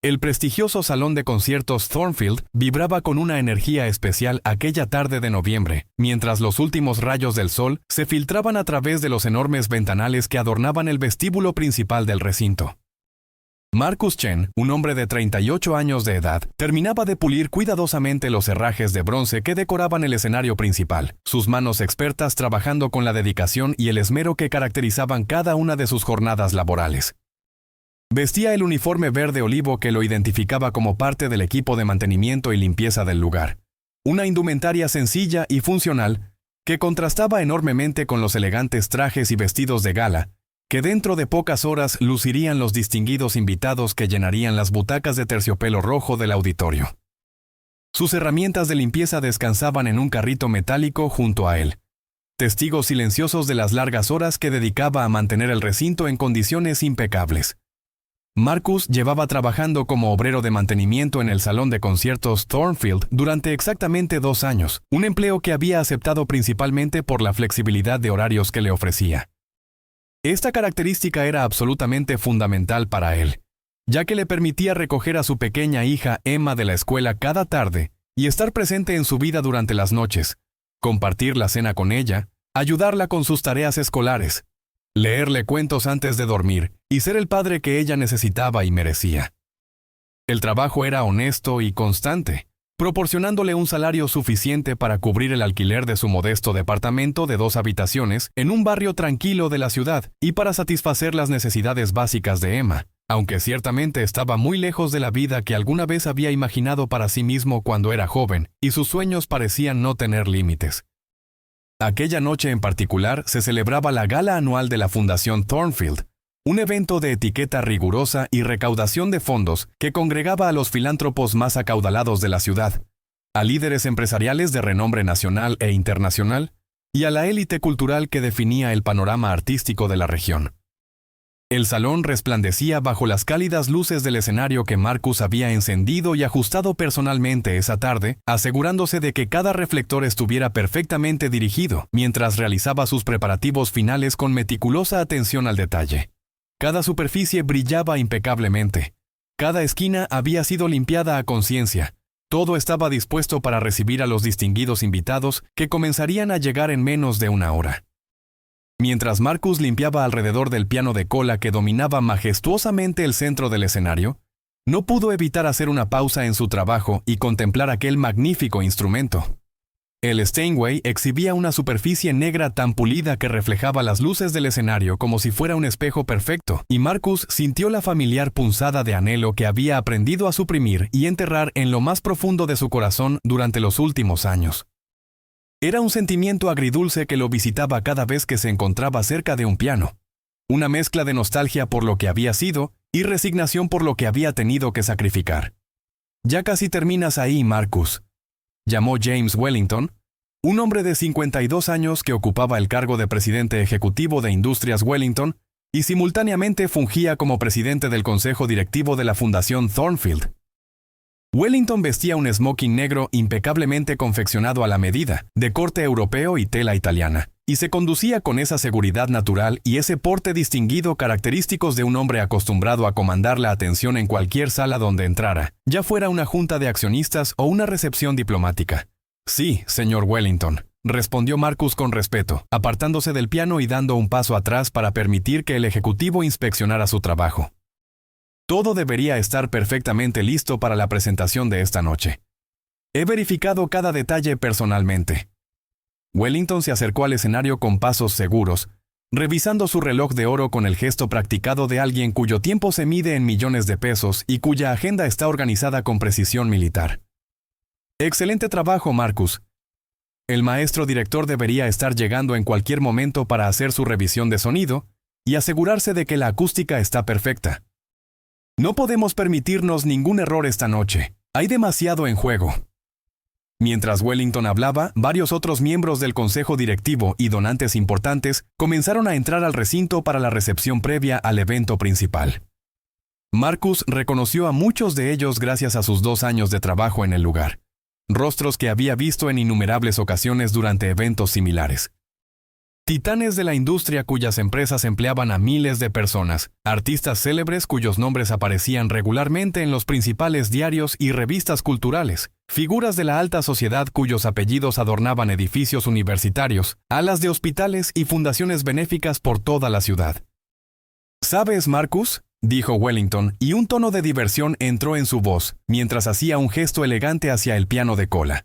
El prestigioso salón de conciertos Thornfield vibraba con una energía especial aquella tarde de noviembre, mientras los últimos rayos del sol se filtraban a través de los enormes ventanales que adornaban el vestíbulo principal del recinto. Marcus Chen, un hombre de 38 años de edad, terminaba de pulir cuidadosamente los herrajes de bronce que decoraban el escenario principal, sus manos expertas trabajando con la dedicación y el esmero que caracterizaban cada una de sus jornadas laborales. Vestía el uniforme verde olivo que lo identificaba como parte del equipo de mantenimiento y limpieza del lugar. Una indumentaria sencilla y funcional que contrastaba enormemente con los elegantes trajes y vestidos de gala, que dentro de pocas horas lucirían los distinguidos invitados que llenarían las butacas de terciopelo rojo del auditorio. Sus herramientas de limpieza descansaban en un carrito metálico junto a él, testigos silenciosos de las largas horas que dedicaba a mantener el recinto en condiciones impecables. Marcus llevaba trabajando como obrero de mantenimiento en el salón de conciertos Thornfield durante exactamente 2 años, un empleo que había aceptado principalmente por la flexibilidad de horarios que le ofrecía. Esta característica era absolutamente fundamental para él, ya que le permitía recoger a su pequeña hija Emma de la escuela cada tarde y estar presente en su vida durante las noches, compartir la cena con ella, ayudarla con sus tareas escolares, leerle cuentos antes de dormir y ser el padre que ella necesitaba y merecía. El trabajo era honesto y constante, proporcionándole un salario suficiente para cubrir el alquiler de su modesto departamento de 2 habitaciones en un barrio tranquilo de la ciudad y para satisfacer las necesidades básicas de Emma, aunque ciertamente estaba muy lejos de la vida que alguna vez había imaginado para sí mismo cuando era joven y sus sueños parecían no tener límites. Aquella noche en particular se celebraba la gala anual de la Fundación Thornfield, un evento de etiqueta rigurosa y recaudación de fondos que congregaba a los filántropos más acaudalados de la ciudad, a líderes empresariales de renombre nacional e internacional y a la élite cultural que definía el panorama artístico de la región. El salón resplandecía bajo las cálidas luces del escenario que Marcus había encendido y ajustado personalmente esa tarde, asegurándose de que cada reflector estuviera perfectamente dirigido mientras realizaba sus preparativos finales con meticulosa atención al detalle. Cada superficie brillaba impecablemente. Cada esquina había sido limpiada a conciencia. Todo estaba dispuesto para recibir a los distinguidos invitados que comenzarían a llegar en menos de 1 hora. Mientras Marcus limpiaba alrededor del piano de cola que dominaba majestuosamente el centro del escenario, no pudo evitar hacer una pausa en su trabajo y contemplar aquel magnífico instrumento. El Steinway exhibía una superficie negra tan pulida que reflejaba las luces del escenario como si fuera un espejo perfecto, y Marcus sintió la familiar punzada de anhelo que había aprendido a suprimir y enterrar en lo más profundo de su corazón durante los últimos años. Era un sentimiento agridulce que lo visitaba cada vez que se encontraba cerca de un piano, una mezcla de nostalgia por lo que había sido y resignación por lo que había tenido que sacrificar. «Ya casi terminas ahí, Marcus», llamó James Wellington, un hombre de 52 años que ocupaba el cargo de presidente ejecutivo de Industrias Wellington y simultáneamente fungía como presidente del consejo directivo de la Fundación Thornfield. Wellington vestía un smoking negro impecablemente confeccionado a la medida, de corte europeo y tela italiana, y se conducía con esa seguridad natural y ese porte distinguido característicos de un hombre acostumbrado a comandar la atención en cualquier sala donde entrara, ya fuera una junta de accionistas o una recepción diplomática. «Sí, señor Wellington», respondió Marcus con respeto, apartándose del piano y dando un paso atrás para permitir que el ejecutivo inspeccionara su trabajo. Todo debería estar perfectamente listo para la presentación de esta noche. He verificado cada detalle personalmente. Wellington se acercó al escenario con pasos seguros, revisando su reloj de oro con el gesto practicado de alguien cuyo tiempo se mide en millones de pesos y cuya agenda está organizada con precisión militar. «Excelente trabajo, Marcus. El maestro director debería estar llegando en cualquier momento para hacer su revisión de sonido y asegurarse de que la acústica está perfecta. No podemos permitirnos ningún error esta noche. Hay demasiado en juego». Mientras Wellington hablaba, varios otros miembros del consejo directivo y donantes importantes comenzaron a entrar al recinto para la recepción previa al evento principal. Marcus reconoció a muchos de ellos gracias a sus 2 años de trabajo en el lugar, rostros que había visto en innumerables ocasiones durante eventos similares. Titanes de la industria cuyas empresas empleaban a miles de personas, artistas célebres cuyos nombres aparecían regularmente en los principales diarios y revistas culturales, figuras de la alta sociedad cuyos apellidos adornaban edificios universitarios, alas de hospitales y fundaciones benéficas por toda la ciudad. ¿Sabes, Marcus?, dijo Wellington, y un tono de diversión entró en su voz, mientras hacía un gesto elegante hacia el piano de cola.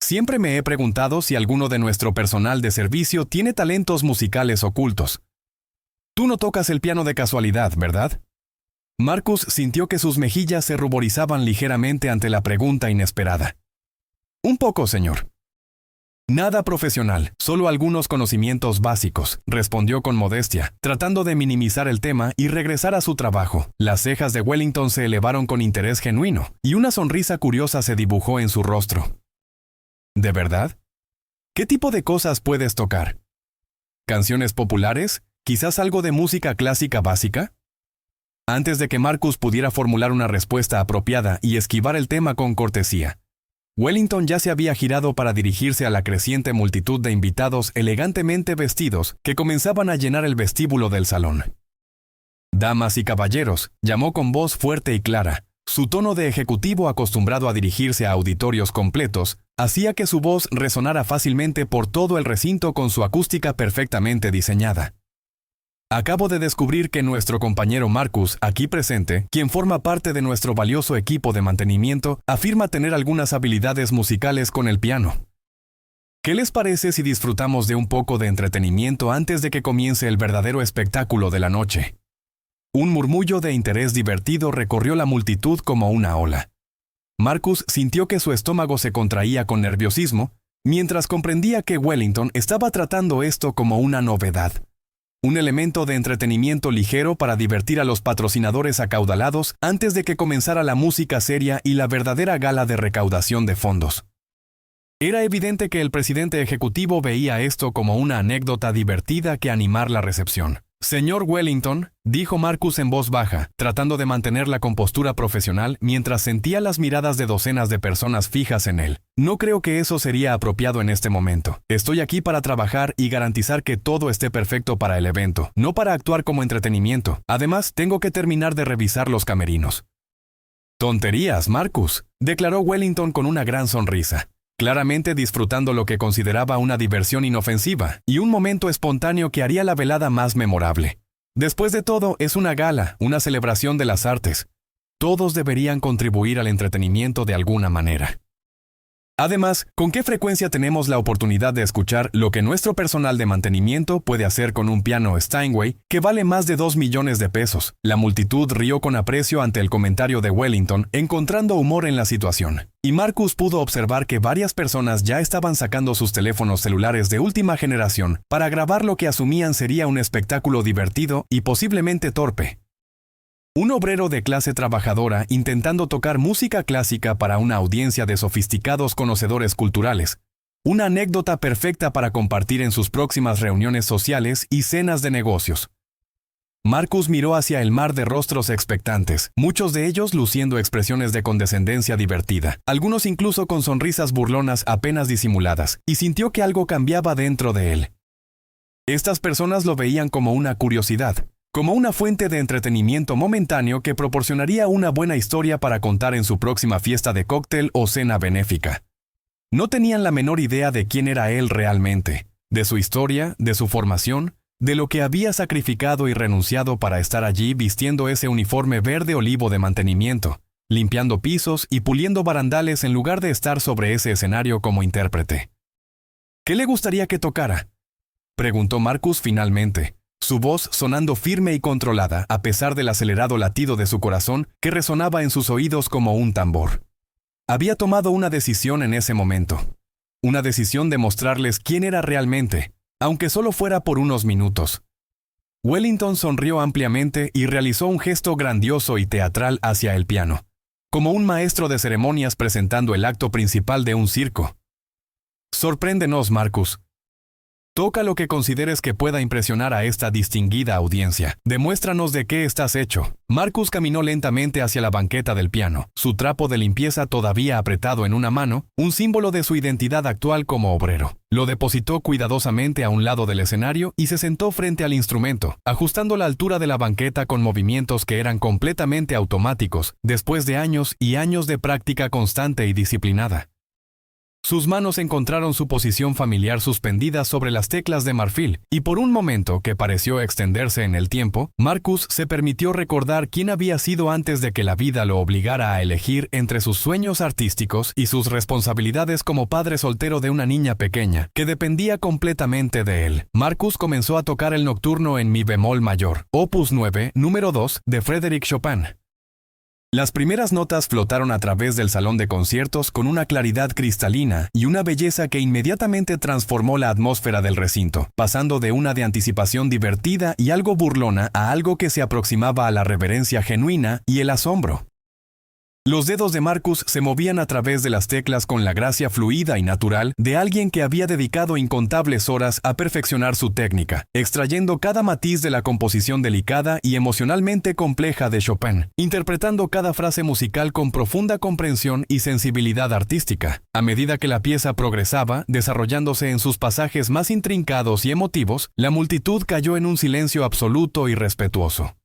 Siempre me he preguntado si alguno de nuestro personal de servicio tiene talentos musicales ocultos. Tú no tocas el piano de casualidad, ¿verdad? Marcus sintió que sus mejillas se ruborizaban ligeramente ante la pregunta inesperada. Un poco, señor. Nada profesional, solo algunos conocimientos básicos, respondió con modestia, tratando de minimizar el tema y regresar a su trabajo. Las cejas de Wellington se elevaron con interés genuino, y una sonrisa curiosa se dibujó en su rostro. ¿De verdad? ¿Qué tipo de cosas puedes tocar? ¿Canciones populares? ¿Quizás algo de música clásica básica? Antes de que Marcus pudiera formular una respuesta apropiada y esquivar el tema con cortesía, Wellington ya se había girado para dirigirse a la creciente multitud de invitados elegantemente vestidos que comenzaban a llenar el vestíbulo del salón. Damas y caballeros, llamó con voz fuerte y clara. Su tono de ejecutivo acostumbrado a dirigirse a auditorios completos hacía que su voz resonara fácilmente por todo el recinto con su acústica perfectamente diseñada. Acabo de descubrir que nuestro compañero Marcus, aquí presente, quien forma parte de nuestro valioso equipo de mantenimiento, afirma tener algunas habilidades musicales con el piano. ¿Qué les parece si disfrutamos de un poco de entretenimiento antes de que comience el verdadero espectáculo de la noche? Un murmullo de interés divertido recorrió la multitud como una ola. Marcus sintió que su estómago se contraía con nerviosismo, mientras comprendía que Wellington estaba tratando esto como una novedad. Un elemento de entretenimiento ligero para divertir a los patrocinadores acaudalados antes de que comenzara la música seria y la verdadera gala de recaudación de fondos. Era evidente que el presidente ejecutivo veía esto como una anécdota divertida que animar la recepción. Señor Wellington, dijo Marcus en voz baja, tratando de mantener la compostura profesional mientras sentía las miradas de docenas de personas fijas en él. No creo que eso sería apropiado en este momento. Estoy aquí para trabajar y garantizar que todo esté perfecto para el evento, no para actuar como entretenimiento. Además, tengo que terminar de revisar los camerinos. Tonterías, Marcus, declaró Wellington con una gran sonrisa, claramente disfrutando lo que consideraba una diversión inofensiva y un momento espontáneo que haría la velada más memorable. Después de todo, es una gala, una celebración de las artes. Todos deberían contribuir al entretenimiento de alguna manera. Además, ¿con qué frecuencia tenemos la oportunidad de escuchar lo que nuestro personal de mantenimiento puede hacer con un piano Steinway que vale más de 2 millones de pesos? La multitud rió con aprecio ante el comentario de Wellington, encontrando humor en la situación. Y Marcus pudo observar que varias personas ya estaban sacando sus teléfonos celulares de última generación para grabar lo que asumían sería un espectáculo divertido y posiblemente torpe. Un obrero de clase trabajadora intentando tocar música clásica para una audiencia de sofisticados conocedores culturales. Una anécdota perfecta para compartir en sus próximas reuniones sociales y cenas de negocios. Marcus miró hacia el mar de rostros expectantes, muchos de ellos luciendo expresiones de condescendencia divertida, algunos incluso con sonrisas burlonas apenas disimuladas, y sintió que algo cambiaba dentro de él. Estas personas lo veían como una curiosidad, como una fuente de entretenimiento momentáneo que proporcionaría una buena historia para contar en su próxima fiesta de cóctel o cena benéfica. No tenían la menor idea de quién era él realmente, de su historia, de su formación, de lo que había sacrificado y renunciado para estar allí vistiendo ese uniforme verde olivo de mantenimiento, limpiando pisos y puliendo barandales en lugar de estar sobre ese escenario como intérprete. ¿Qué le gustaría que tocara?, preguntó Marcus finalmente, su voz sonando firme y controlada a pesar del acelerado latido de su corazón que resonaba en sus oídos como un tambor. Había tomado una decisión en ese momento, una decisión de mostrarles quién era realmente, aunque solo fuera por unos minutos. Wellington sonrió ampliamente y realizó un gesto grandioso y teatral hacia el piano, como un maestro de ceremonias presentando el acto principal de un circo. «Sorpréndenos, Marcus», Toca lo que consideres que pueda impresionar a esta distinguida audiencia. Demuéstranos de qué estás hecho. Marcus caminó lentamente hacia la banqueta del piano, su trapo de limpieza todavía apretado en una mano, un símbolo de su identidad actual como obrero. Lo depositó cuidadosamente a un lado del escenario y se sentó frente al instrumento, ajustando la altura de la banqueta con movimientos que eran completamente automáticos, después de años y años de práctica constante y disciplinada. Sus manos encontraron su posición familiar suspendida sobre las teclas de marfil, y por un momento que pareció extenderse en el tiempo, Marcus se permitió recordar quién había sido antes de que la vida lo obligara a elegir entre sus sueños artísticos y sus responsabilidades como padre soltero de una niña pequeña, que dependía completamente de él. Marcus comenzó a tocar el nocturno en mi bemol mayor, opus 9, número 2, de Frédéric Chopin. Las primeras notas flotaron a través del salón de conciertos con una claridad cristalina y una belleza que inmediatamente transformó la atmósfera del recinto, pasando de una de anticipación divertida y algo burlona a algo que se aproximaba a la reverencia genuina y el asombro. Los dedos de Marcus se movían a través de las teclas con la gracia fluida y natural de alguien que había dedicado incontables horas a perfeccionar su técnica, extrayendo cada matiz de la composición delicada y emocionalmente compleja de Chopin, interpretando cada frase musical con profunda comprensión y sensibilidad artística. A medida que la pieza progresaba, desarrollándose en sus pasajes más intrincados y emotivos, la multitud cayó en un silencio absoluto y respetuoso.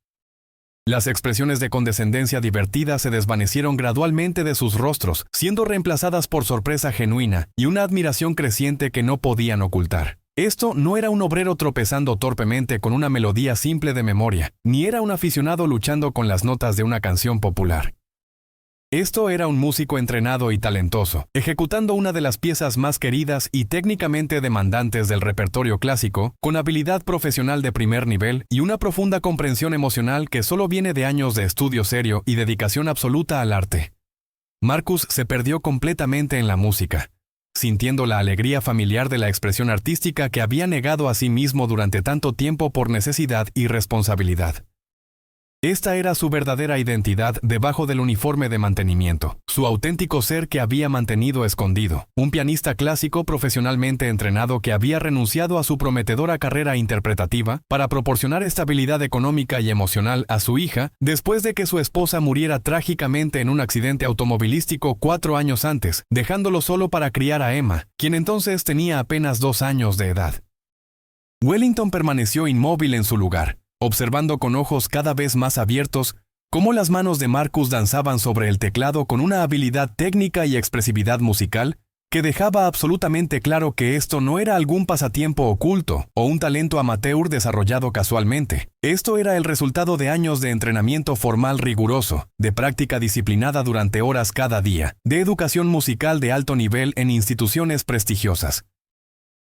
Las expresiones de condescendencia divertida se desvanecieron gradualmente de sus rostros, siendo reemplazadas por sorpresa genuina y una admiración creciente que no podían ocultar. Esto no era un obrero tropezando torpemente con una melodía simple de memoria, ni era un aficionado luchando con las notas de una canción popular. Esto era un músico entrenado y talentoso, ejecutando una de las piezas más queridas y técnicamente demandantes del repertorio clásico, con habilidad profesional de primer nivel y una profunda comprensión emocional que solo viene de años de estudio serio y dedicación absoluta al arte. Marcus se perdió completamente en la música, sintiendo la alegría familiar de la expresión artística que había negado a sí mismo durante tanto tiempo por necesidad y responsabilidad. Esta era su verdadera identidad debajo del uniforme de mantenimiento, su auténtico ser que había mantenido escondido, un pianista clásico profesionalmente entrenado que había renunciado a su prometedora carrera interpretativa para proporcionar estabilidad económica y emocional a su hija después de que su esposa muriera trágicamente en un accidente automovilístico 4 años antes, dejándolo solo para criar a Emma, quien entonces tenía apenas 2 años de edad. Wellington permaneció inmóvil en su lugar, observando con ojos cada vez más abiertos cómo las manos de Marcus danzaban sobre el teclado con una habilidad técnica y expresividad musical que dejaba absolutamente claro que esto no era algún pasatiempo oculto o un talento amateur desarrollado casualmente. Esto era el resultado de años de entrenamiento formal riguroso, de práctica disciplinada durante horas cada día, de educación musical de alto nivel en instituciones prestigiosas.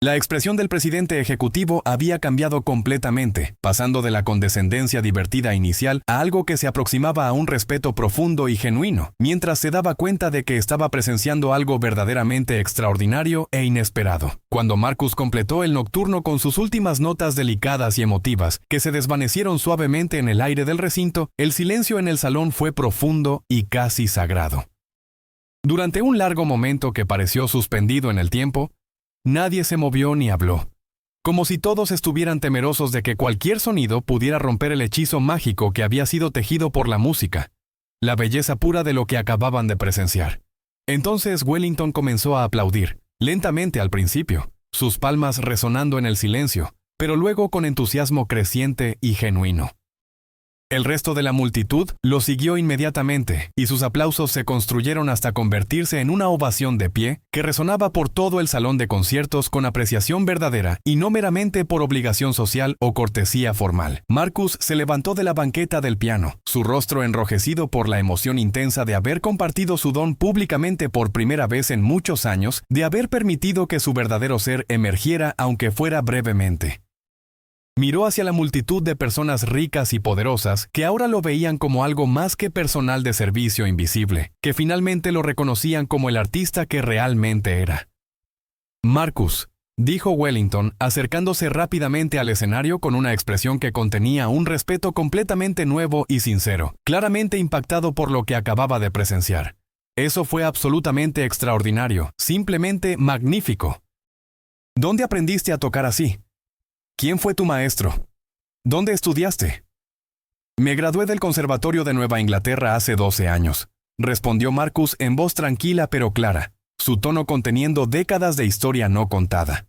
La expresión del presidente ejecutivo había cambiado completamente, pasando de la condescendencia divertida inicial a algo que se aproximaba a un respeto profundo y genuino, mientras se daba cuenta de que estaba presenciando algo verdaderamente extraordinario e inesperado. Cuando Marcus completó el nocturno con sus últimas notas delicadas y emotivas, que se desvanecieron suavemente en el aire del recinto, el silencio en el salón fue profundo y casi sagrado. Durante un largo momento que pareció suspendido en el tiempo, nadie se movió ni habló, como si todos estuvieran temerosos de que cualquier sonido pudiera romper el hechizo mágico que había sido tejido por la música, la belleza pura de lo que acababan de presenciar. Entonces Wellington comenzó a aplaudir, lentamente al principio, sus palmas resonando en el silencio, pero luego con entusiasmo creciente y genuino. El resto de la multitud lo siguió inmediatamente, y sus aplausos se construyeron hasta convertirse en una ovación de pie que resonaba por todo el salón de conciertos con apreciación verdadera y no meramente por obligación social o cortesía formal. Marcus se levantó de la banqueta del piano, su rostro enrojecido por la emoción intensa de haber compartido su don públicamente por primera vez en muchos años, de haber permitido que su verdadero ser emergiera aunque fuera brevemente. Miró hacia la multitud de personas ricas y poderosas que ahora lo veían como algo más que personal de servicio invisible, que finalmente lo reconocían como el artista que realmente era. Marcus, dijo Wellington, acercándose rápidamente al escenario con una expresión que contenía un respeto completamente nuevo y sincero, claramente impactado por lo que acababa de presenciar. Eso fue absolutamente extraordinario, simplemente magnífico. ¿Dónde aprendiste a tocar así? ¿Quién fue tu maestro? ¿Dónde estudiaste? Me gradué del Conservatorio de Nueva Inglaterra hace 12 años, respondió Marcus en voz tranquila pero clara, su tono conteniendo décadas de historia no contada.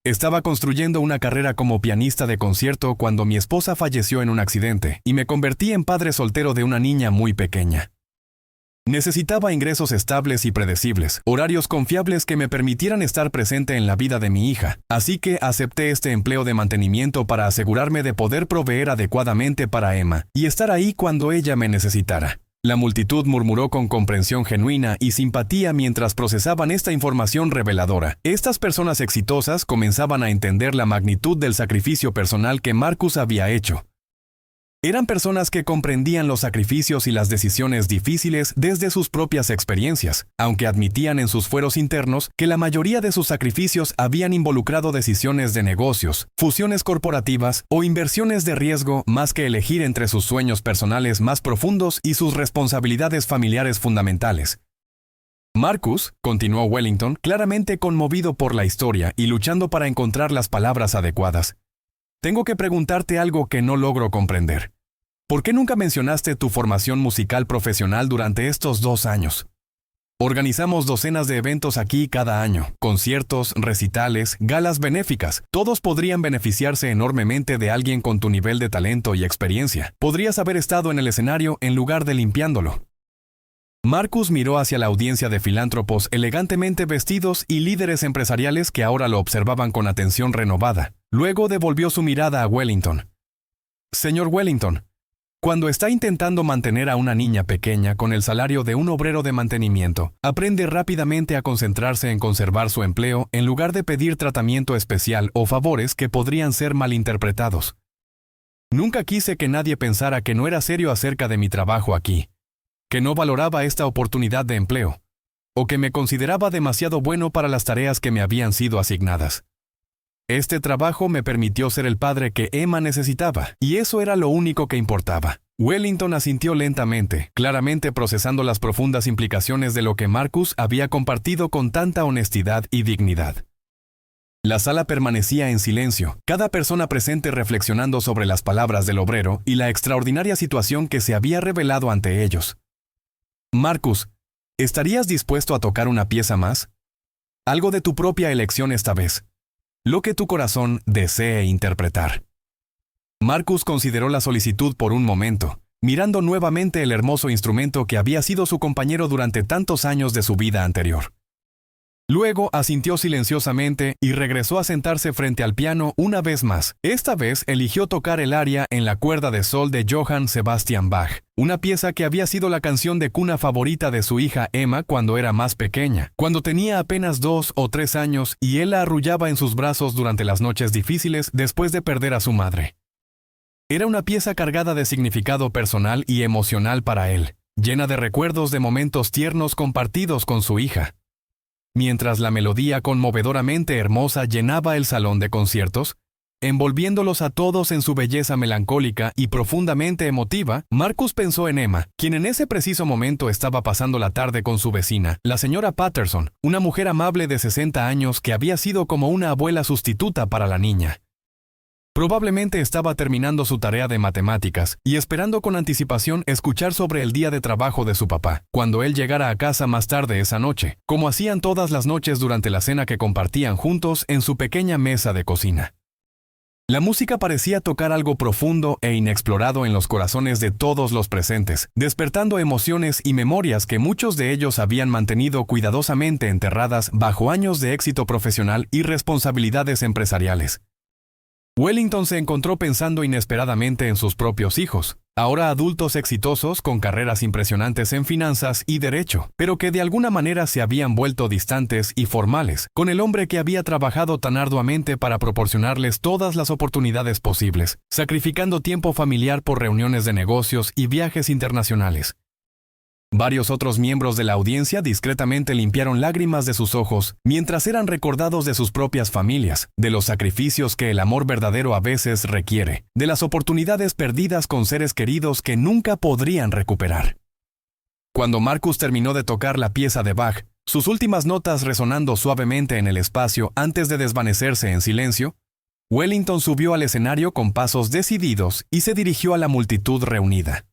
Estaba construyendo una carrera como pianista de concierto cuando mi esposa falleció en un accidente y me convertí en padre soltero de una niña muy pequeña. Necesitaba ingresos estables y predecibles, horarios confiables que me permitieran estar presente en la vida de mi hija, así que acepté este empleo de mantenimiento para asegurarme de poder proveer adecuadamente para Emma y estar ahí cuando ella me necesitara. La multitud murmuró con comprensión genuina y simpatía mientras procesaban esta información reveladora. Estas personas exitosas comenzaban a entender la magnitud del sacrificio personal que Marcus había hecho. Eran personas que comprendían los sacrificios y las decisiones difíciles desde sus propias experiencias, aunque admitían en sus fueros internos que la mayoría de sus sacrificios habían involucrado decisiones de negocios, fusiones corporativas o inversiones de riesgo más que elegir entre sus sueños personales más profundos y sus responsabilidades familiares fundamentales. Marcus, continuó Wellington, claramente conmovido por la historia y luchando para encontrar las palabras adecuadas. Tengo que preguntarte algo que no logro comprender. ¿Por qué nunca mencionaste tu formación musical profesional durante estos 2 años? Organizamos docenas de eventos aquí cada año, conciertos, recitales, galas benéficas. Todos podrían beneficiarse enormemente de alguien con tu nivel de talento y experiencia. Podrías haber estado en el escenario en lugar de limpiándolo. Marcus miró hacia la audiencia de filántropos elegantemente vestidos y líderes empresariales que ahora lo observaban con atención renovada. Luego devolvió su mirada a Wellington. Señor Wellington, cuando está intentando mantener a una niña pequeña con el salario de un obrero de mantenimiento, aprende rápidamente a concentrarse en conservar su empleo en lugar de pedir tratamiento especial o favores que podrían ser malinterpretados. Nunca quise que nadie pensara que no era serio acerca de mi trabajo aquí, que no valoraba esta oportunidad de empleo, o que me consideraba demasiado bueno para las tareas que me habían sido asignadas. Este trabajo me permitió ser el padre que Emma necesitaba, y eso era lo único que importaba. Wellington asintió lentamente, claramente procesando las profundas implicaciones de lo que Marcus había compartido con tanta honestidad y dignidad. La sala permanecía en silencio, cada persona presente reflexionando sobre las palabras del obrero y la extraordinaria situación que se había revelado ante ellos. Marcus, ¿estarías dispuesto a tocar una pieza más? Algo de tu propia elección esta vez. Lo que tu corazón desee interpretar. Marcus consideró la solicitud por un momento, mirando nuevamente el hermoso instrumento que había sido su compañero durante tantos años de su vida anterior. Luego asintió silenciosamente y regresó a sentarse frente al piano una vez más. Esta vez eligió tocar el aria en la cuerda de sol de Johann Sebastian Bach, una pieza que había sido la canción de cuna favorita de su hija Emma cuando era más pequeña, cuando tenía apenas 2 o 3 años y él la arrullaba en sus brazos durante las noches difíciles después de perder a su madre. Era una pieza cargada de significado personal y emocional para él, llena de recuerdos de momentos tiernos compartidos con su hija. Mientras la melodía conmovedoramente hermosa llenaba el salón de conciertos, envolviéndolos a todos en su belleza melancólica y profundamente emotiva, Marcus pensó en Emma, quien en ese preciso momento estaba pasando la tarde con su vecina, la señora Patterson, una mujer amable de 60 años que había sido como una abuela sustituta para la niña. Probablemente estaba terminando su tarea de matemáticas y esperando con anticipación escuchar sobre el día de trabajo de su papá, cuando él llegara a casa más tarde esa noche, como hacían todas las noches durante la cena que compartían juntos en su pequeña mesa de cocina. La música parecía tocar algo profundo e inexplorado en los corazones de todos los presentes, despertando emociones y memorias que muchos de ellos habían mantenido cuidadosamente enterradas bajo años de éxito profesional y responsabilidades empresariales. Wellington se encontró pensando inesperadamente en sus propios hijos, ahora adultos exitosos con carreras impresionantes en finanzas y derecho, pero que de alguna manera se habían vuelto distantes y formales, con el hombre que había trabajado tan arduamente para proporcionarles todas las oportunidades posibles, sacrificando tiempo familiar por reuniones de negocios y viajes internacionales. Varios otros miembros de la audiencia discretamente limpiaron lágrimas de sus ojos mientras eran recordados de sus propias familias, de los sacrificios que el amor verdadero a veces requiere, de las oportunidades perdidas con seres queridos que nunca podrían recuperar. Cuando Marcus terminó de tocar la pieza de Bach, sus últimas notas resonando suavemente en el espacio antes de desvanecerse en silencio, Wellington subió al escenario con pasos decididos y se dirigió a la multitud reunida.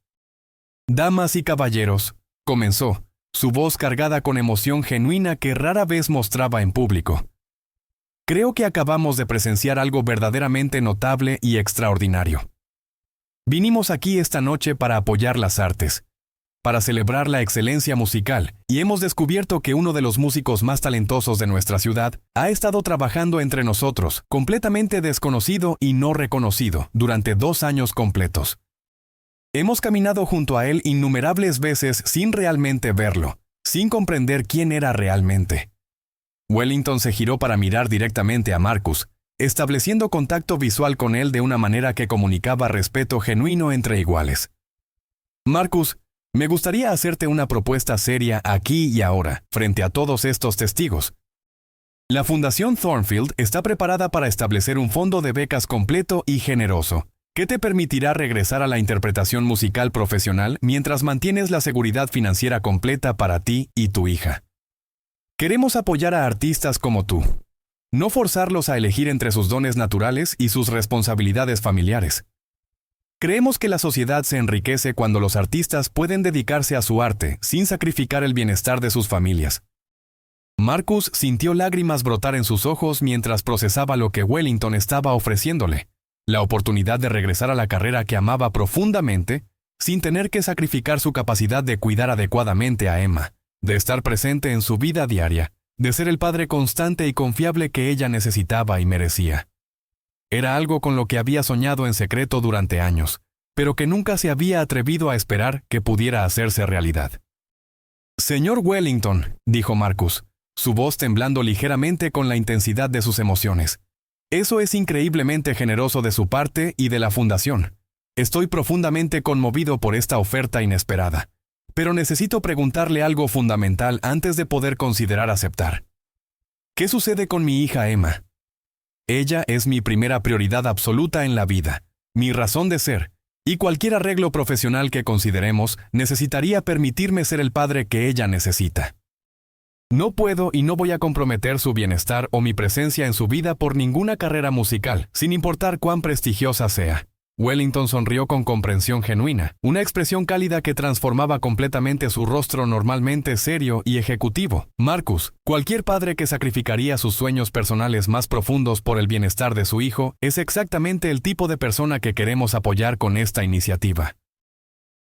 «Damas y caballeros», comenzó, su voz cargada con emoción genuina que rara vez mostraba en público. «Creo que acabamos de presenciar algo verdaderamente notable y extraordinario. Vinimos aquí esta noche para apoyar las artes, para celebrar la excelencia musical, y hemos descubierto que uno de los músicos más talentosos de nuestra ciudad ha estado trabajando entre nosotros, completamente desconocido y no reconocido, durante 2 años completos. Hemos caminado junto a él innumerables veces sin realmente verlo, sin comprender quién era realmente». Wellington se giró para mirar directamente a Marcus, estableciendo contacto visual con él de una manera que comunicaba respeto genuino entre iguales. «Marcus, me gustaría hacerte una propuesta seria aquí y ahora, frente a todos estos testigos. La Fundación Thornfield está preparada para establecer un fondo de becas completo y generoso, que te permitirá regresar a la interpretación musical profesional mientras mantienes la seguridad financiera completa para ti y tu hija. Queremos apoyar a artistas como tú, no forzarlos a elegir entre sus dones naturales y sus responsabilidades familiares. Creemos que la sociedad se enriquece cuando los artistas pueden dedicarse a su arte sin sacrificar el bienestar de sus familias». Marcus sintió lágrimas brotar en sus ojos mientras procesaba lo que Wellington estaba ofreciéndole, la oportunidad de regresar a la carrera que amaba profundamente, sin tener que sacrificar su capacidad de cuidar adecuadamente a Emma, de estar presente en su vida diaria, de ser el padre constante y confiable que ella necesitaba y merecía. Era algo con lo que había soñado en secreto durante años, pero que nunca se había atrevido a esperar que pudiera hacerse realidad. «Señor Wellington», dijo Marcus, su voz temblando ligeramente con la intensidad de sus emociones. «Eso es increíblemente generoso de su parte y de la Fundación. Estoy profundamente conmovido por esta oferta inesperada. Pero necesito preguntarle algo fundamental antes de poder considerar aceptar. ¿Qué sucede con mi hija Emma? Ella es mi primera prioridad absoluta en la vida, mi razón de ser, y cualquier arreglo profesional que consideremos necesitaría permitirme ser el padre que ella necesita. No puedo y no voy a comprometer su bienestar o mi presencia en su vida por ninguna carrera musical, sin importar cuán prestigiosa sea». Wellington sonrió con comprensión genuina, una expresión cálida que transformaba completamente su rostro normalmente serio y ejecutivo. «Marcus, cualquier padre que sacrificaría sus sueños personales más profundos por el bienestar de su hijo es exactamente el tipo de persona que queremos apoyar con esta iniciativa.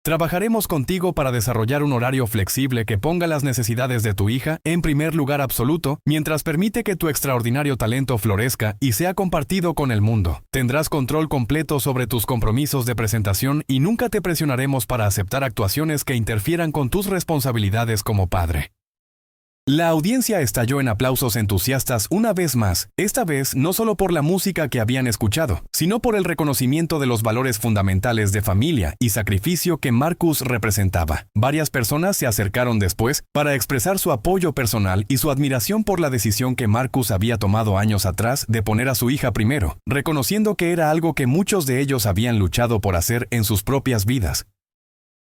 Trabajaremos contigo para desarrollar un horario flexible que ponga las necesidades de tu hija en primer lugar absoluto, mientras permite que tu extraordinario talento florezca y sea compartido con el mundo. Tendrás control completo sobre tus compromisos de presentación y nunca te presionaremos para aceptar actuaciones que interfieran con tus responsabilidades como padre». La audiencia estalló en aplausos entusiastas una vez más, esta vez no solo por la música que habían escuchado, sino por el reconocimiento de los valores fundamentales de familia y sacrificio que Marcus representaba. Varias personas se acercaron después para expresar su apoyo personal y su admiración por la decisión que Marcus había tomado años atrás de poner a su hija primero, reconociendo que era algo que muchos de ellos habían luchado por hacer en sus propias vidas.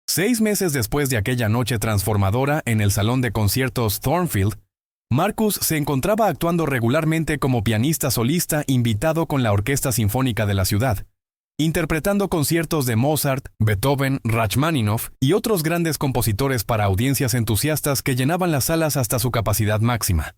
6 meses después de aquella noche transformadora en el salón de conciertos Thornfield, Marcus se encontraba actuando regularmente como pianista solista invitado con la Orquesta Sinfónica de la ciudad, interpretando conciertos de Mozart, Beethoven, Rachmaninoff y otros grandes compositores para audiencias entusiastas que llenaban las salas hasta su capacidad máxima.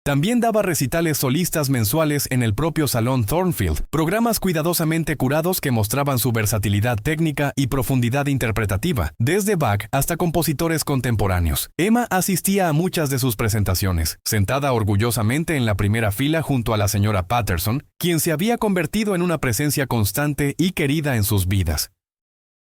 También daba recitales solistas mensuales en el propio Salón Thornfield, programas cuidadosamente curados que mostraban su versatilidad técnica y profundidad interpretativa, desde Bach hasta compositores contemporáneos. Emma asistía a muchas de sus presentaciones, sentada orgullosamente en la primera fila junto a la señora Patterson, quien se había convertido en una presencia constante y querida en sus vidas.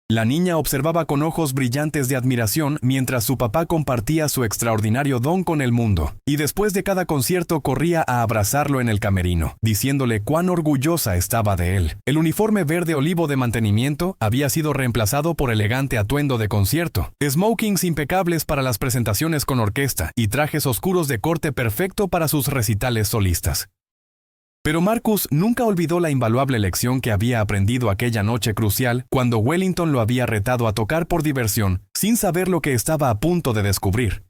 La niña observaba con ojos brillantes de admiración mientras su papá compartía su extraordinario don con el mundo, y después de cada concierto corría a abrazarlo en el camerino, diciéndole cuán orgullosa estaba de él. El uniforme verde olivo de mantenimiento había sido reemplazado por elegante atuendo de concierto, smokings impecables para las presentaciones con orquesta y trajes oscuros de corte perfecto para sus recitales solistas. Pero Marcus nunca olvidó la invaluable lección que había aprendido aquella noche crucial cuando Wellington lo había retado a tocar por diversión, sin saber lo que estaba a punto de descubrir.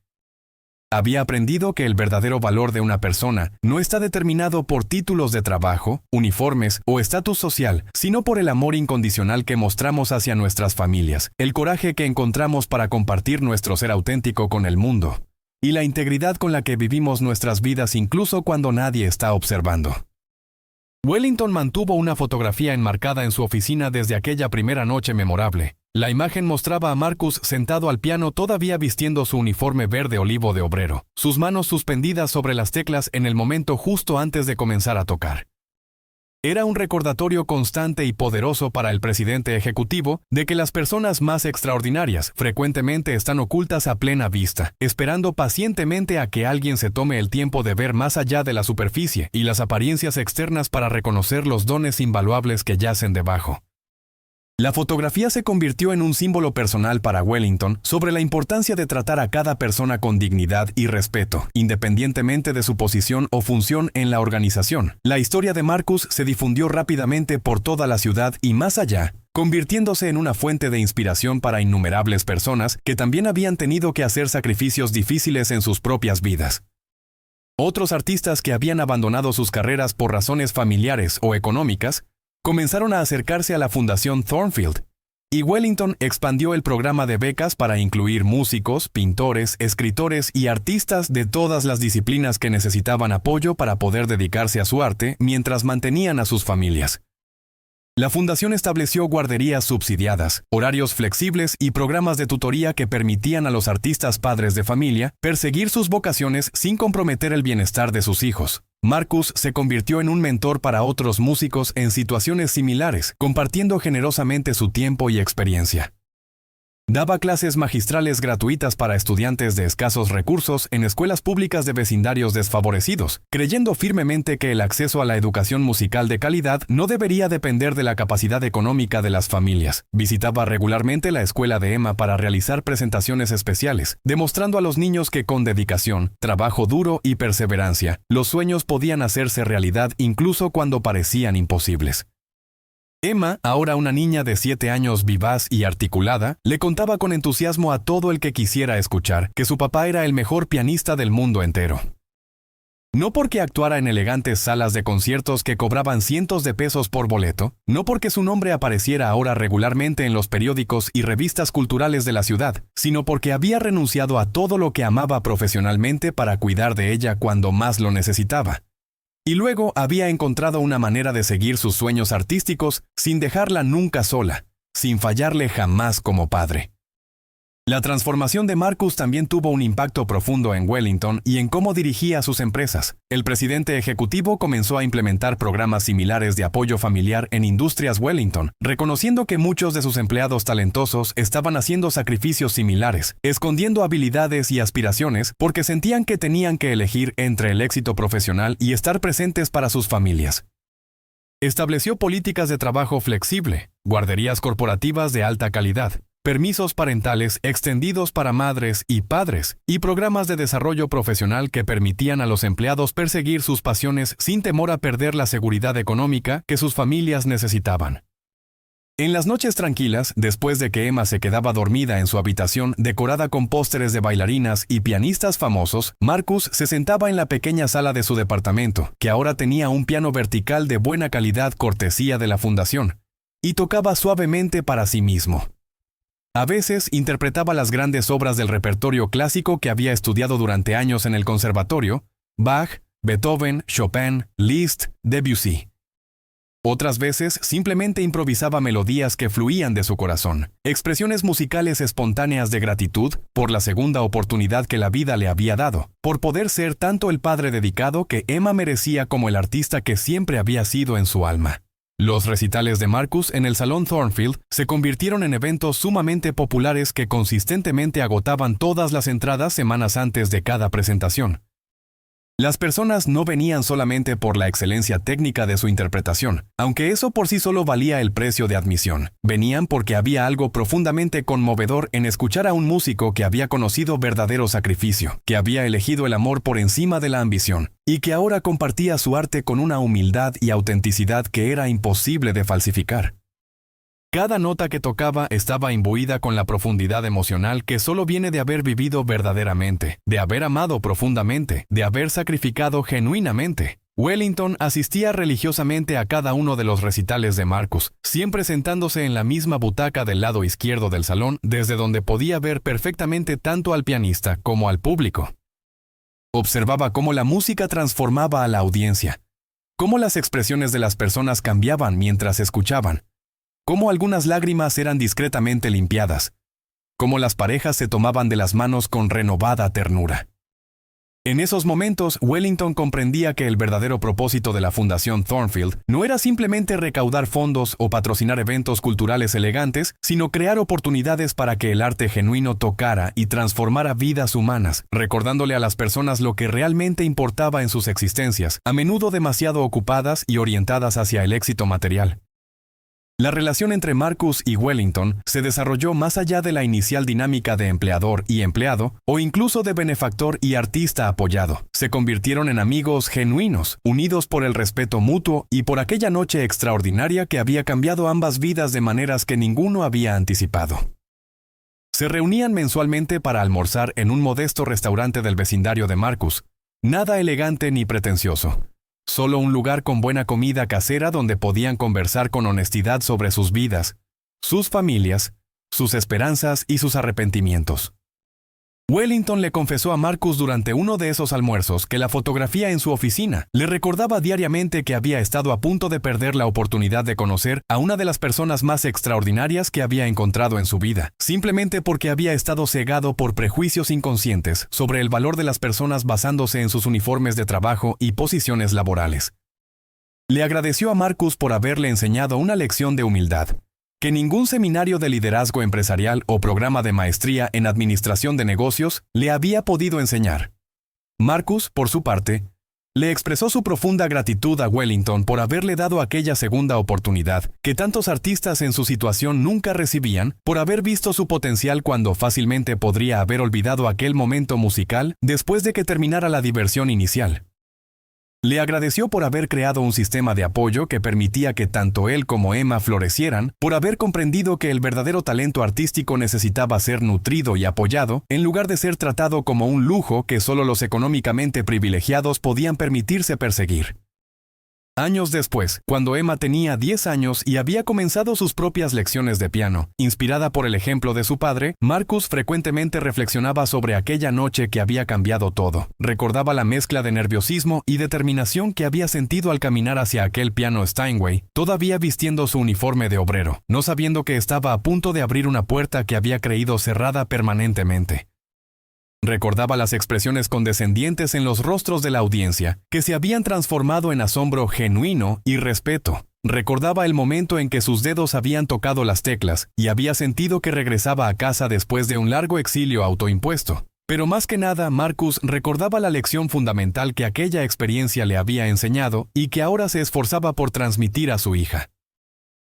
Había aprendido que el verdadero valor de una persona no está determinado por títulos de trabajo, uniformes o estatus social, sino por el amor incondicional que mostramos hacia nuestras familias, el coraje que encontramos para compartir nuestro ser auténtico con el mundo, y la integridad con la que vivimos nuestras vidas incluso cuando nadie está observando. Wellington mantuvo una fotografía enmarcada en su oficina desde aquella primera noche memorable. La imagen mostraba a Marcus sentado al piano todavía vistiendo su uniforme verde olivo de obrero, sus manos suspendidas sobre las teclas en el momento justo antes de comenzar a tocar. Era un recordatorio constante y poderoso para el presidente ejecutivo de que las personas más extraordinarias frecuentemente están ocultas a plena vista, esperando pacientemente a que alguien se tome el tiempo de ver más allá de la superficie y las apariencias externas para reconocer los dones invaluables que yacen debajo. La fotografía se convirtió en un símbolo personal para Wellington sobre la importancia de tratar a cada persona con dignidad y respeto, independientemente de su posición o función en la organización. La historia de Marcus se difundió rápidamente por toda la ciudad y más allá, convirtiéndose en una fuente de inspiración para innumerables personas que también habían tenido que hacer sacrificios difíciles en sus propias vidas. Otros artistas que habían abandonado sus carreras por razones familiares o económicas comenzaron a acercarse a la Fundación Thornfield, y Wellington expandió el programa de becas para incluir músicos, pintores, escritores y artistas de todas las disciplinas que necesitaban apoyo para poder dedicarse a su arte mientras mantenían a sus familias. La fundación estableció guarderías subsidiadas, horarios flexibles y programas de tutoría que permitían a los artistas padres de familia perseguir sus vocaciones sin comprometer el bienestar de sus hijos. Marcus se convirtió en un mentor para otros músicos en situaciones similares, compartiendo generosamente su tiempo y experiencia. Daba clases magistrales gratuitas para estudiantes de escasos recursos en escuelas públicas de vecindarios desfavorecidos, creyendo firmemente que el acceso a la educación musical de calidad no debería depender de la capacidad económica de las familias. Visitaba regularmente la escuela de Emma para realizar presentaciones especiales, demostrando a los niños que con dedicación, trabajo duro y perseverancia, los sueños podían hacerse realidad incluso cuando parecían imposibles. Emma, ahora una niña de 7 años vivaz y articulada, le contaba con entusiasmo a todo el que quisiera escuchar que su papá era el mejor pianista del mundo entero. No porque actuara en elegantes salas de conciertos que cobraban cientos de pesos por boleto, no porque su nombre apareciera ahora regularmente en los periódicos y revistas culturales de la ciudad, sino porque había renunciado a todo lo que amaba profesionalmente para cuidar de ella cuando más lo necesitaba. Y luego había encontrado una manera de seguir sus sueños artísticos sin dejarla nunca sola, sin fallarle jamás como padre. La transformación de Marcus también tuvo un impacto profundo en Wellington y en cómo dirigía sus empresas. El presidente ejecutivo comenzó a implementar programas similares de apoyo familiar en Industrias Wellington, reconociendo que muchos de sus empleados talentosos estaban haciendo sacrificios similares, escondiendo habilidades y aspiraciones porque sentían que tenían que elegir entre el éxito profesional y estar presentes para sus familias. Estableció políticas de trabajo flexible, guarderías corporativas de alta calidad, permisos parentales extendidos para madres y padres, y programas de desarrollo profesional que permitían a los empleados perseguir sus pasiones sin temor a perder la seguridad económica que sus familias necesitaban. En las noches tranquilas, después de que Emma se quedaba dormida en su habitación decorada con pósteres de bailarinas y pianistas famosos, Marcus se sentaba en la pequeña sala de su departamento, que ahora tenía un piano vertical de buena calidad cortesía de la fundación, y tocaba suavemente para sí mismo. A veces interpretaba las grandes obras del repertorio clásico que había estudiado durante años en el conservatorio: Bach, Beethoven, Chopin, Liszt, Debussy. Otras veces simplemente improvisaba melodías que fluían de su corazón, expresiones musicales espontáneas de gratitud por la segunda oportunidad que la vida le había dado, por poder ser tanto el padre dedicado que Emma merecía como el artista que siempre había sido en su alma. Los recitales de Marcus en el Salón Thornfield se convirtieron en eventos sumamente populares que consistentemente agotaban todas las entradas semanas antes de cada presentación. Las personas no venían solamente por la excelencia técnica de su interpretación, aunque eso por sí solo valía el precio de admisión. Venían porque había algo profundamente conmovedor en escuchar a un músico que había conocido verdadero sacrificio, que había elegido el amor por encima de la ambición, y que ahora compartía su arte con una humildad y autenticidad que era imposible de falsificar. Cada nota que tocaba estaba imbuida con la profundidad emocional que solo viene de haber vivido verdaderamente, de haber amado profundamente, de haber sacrificado genuinamente. Wellington asistía religiosamente a cada uno de los recitales de Marcus, siempre sentándose en la misma butaca del lado izquierdo del salón, desde donde podía ver perfectamente tanto al pianista como al público. Observaba cómo la música transformaba a la audiencia, cómo las expresiones de las personas cambiaban mientras escuchaban, cómo algunas lágrimas eran discretamente limpiadas, cómo las parejas se tomaban de las manos con renovada ternura. En esos momentos, Wellington comprendía que el verdadero propósito de la Fundación Thornfield no era simplemente recaudar fondos o patrocinar eventos culturales elegantes, sino crear oportunidades para que el arte genuino tocara y transformara vidas humanas, recordándole a las personas lo que realmente importaba en sus existencias, a menudo demasiado ocupadas y orientadas hacia el éxito material. La relación entre Marcus y Wellington se desarrolló más allá de la inicial dinámica de empleador y empleado, o incluso de benefactor y artista apoyado. Se convirtieron en amigos genuinos, unidos por el respeto mutuo y por aquella noche extraordinaria que había cambiado ambas vidas de maneras que ninguno había anticipado. Se reunían mensualmente para almorzar en un modesto restaurante del vecindario de Marcus, nada elegante ni pretencioso. Solo un lugar con buena comida casera donde podían conversar con honestidad sobre sus vidas, sus familias, sus esperanzas y sus arrepentimientos. Wellington le confesó a Marcus durante uno de esos almuerzos que la fotografía en su oficina le recordaba diariamente que había estado a punto de perder la oportunidad de conocer a una de las personas más extraordinarias que había encontrado en su vida, simplemente porque había estado cegado por prejuicios inconscientes sobre el valor de las personas basándose en sus uniformes de trabajo y posiciones laborales. Le agradeció a Marcus por haberle enseñado una lección de humildad, que ningún seminario de liderazgo empresarial o programa de maestría en administración de negocios le había podido enseñar. Marcus, por su parte, le expresó su profunda gratitud a Wellington por haberle dado aquella segunda oportunidad que tantos artistas en su situación nunca recibían, por haber visto su potencial cuando fácilmente podría haber olvidado aquel momento musical después de que terminara la diversión inicial. Le agradeció por haber creado un sistema de apoyo que permitía que tanto él como Emma florecieran, por haber comprendido que el verdadero talento artístico necesitaba ser nutrido y apoyado, en lugar de ser tratado como un lujo que solo los económicamente privilegiados podían permitirse perseguir. Años después, cuando Emma tenía 10 años y había comenzado sus propias lecciones de piano, inspirada por el ejemplo de su padre, Marcus frecuentemente reflexionaba sobre aquella noche que había cambiado todo. Recordaba la mezcla de nerviosismo y determinación que había sentido al caminar hacia aquel piano Steinway, todavía vistiendo su uniforme de obrero, no sabiendo que estaba a punto de abrir una puerta que había creído cerrada permanentemente. Recordaba las expresiones condescendientes en los rostros de la audiencia, que se habían transformado en asombro genuino y respeto. Recordaba el momento en que sus dedos habían tocado las teclas y había sentido que regresaba a casa después de un largo exilio autoimpuesto. Pero más que nada, Marcus recordaba la lección fundamental que aquella experiencia le había enseñado y que ahora se esforzaba por transmitir a su hija.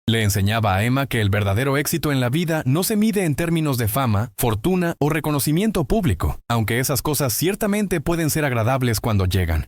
Le enseñaba a Emma que el verdadero éxito en la vida no se mide en términos de fama, fortuna o reconocimiento público, aunque esas cosas ciertamente pueden ser agradables cuando llegan.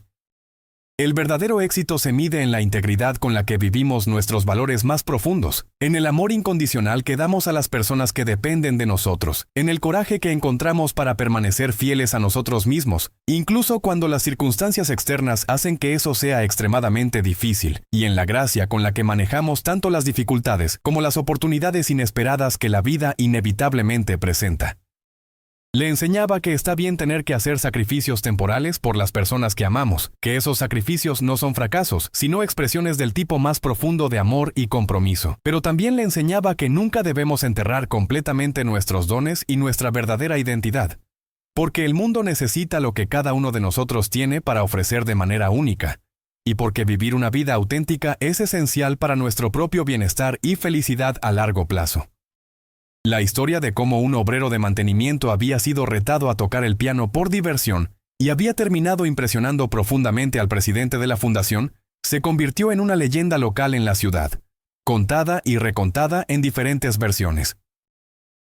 El verdadero éxito se mide en la integridad con la que vivimos nuestros valores más profundos, en el amor incondicional que damos a las personas que dependen de nosotros, en el coraje que encontramos para permanecer fieles a nosotros mismos, incluso cuando las circunstancias externas hacen que eso sea extremadamente difícil, y en la gracia con la que manejamos tanto las dificultades como las oportunidades inesperadas que la vida inevitablemente presenta. Le enseñaba que está bien tener que hacer sacrificios temporales por las personas que amamos, que esos sacrificios no son fracasos, sino expresiones del tipo más profundo de amor y compromiso. Pero también le enseñaba que nunca debemos enterrar completamente nuestros dones y nuestra verdadera identidad, porque el mundo necesita lo que cada uno de nosotros tiene para ofrecer de manera única, y porque vivir una vida auténtica es esencial para nuestro propio bienestar y felicidad a largo plazo. La historia de cómo un obrero de mantenimiento había sido retado a tocar el piano por diversión y había terminado impresionando profundamente al presidente de la fundación, se convirtió en una leyenda local en la ciudad, contada y recontada en diferentes versiones.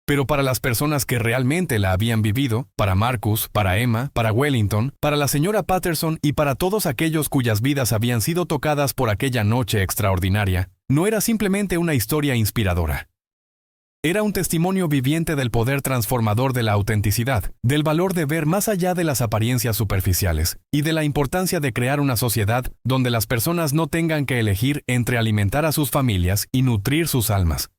Pero para las personas que realmente la habían vivido, para Marcus, para Emma, para Wellington, para la señora Patterson y para todos aquellos cuyas vidas habían sido tocadas por aquella noche extraordinaria, no era simplemente una historia inspiradora. Era un testimonio viviente del poder transformador de la autenticidad, del valor de ver más allá de las apariencias superficiales, y de la importancia de crear una sociedad donde las personas no tengan que elegir entre alimentar a sus familias y nutrir sus almas.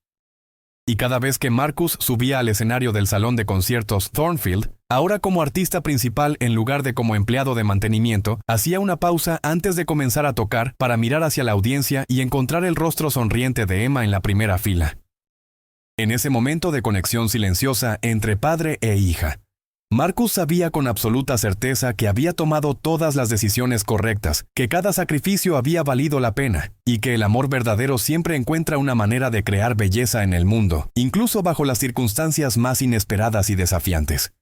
Y cada vez que Marcus subía al escenario del salón de conciertos Thornfield, ahora como artista principal en lugar de como empleado de mantenimiento, hacía una pausa antes de comenzar a tocar para mirar hacia la audiencia y encontrar el rostro sonriente de Emma en la primera fila. En ese momento de conexión silenciosa entre padre e hija, Marcus sabía con absoluta certeza que había tomado todas las decisiones correctas, que cada sacrificio había valido la pena, y que el amor verdadero siempre encuentra una manera de crear belleza en el mundo, incluso bajo las circunstancias más inesperadas y desafiantes.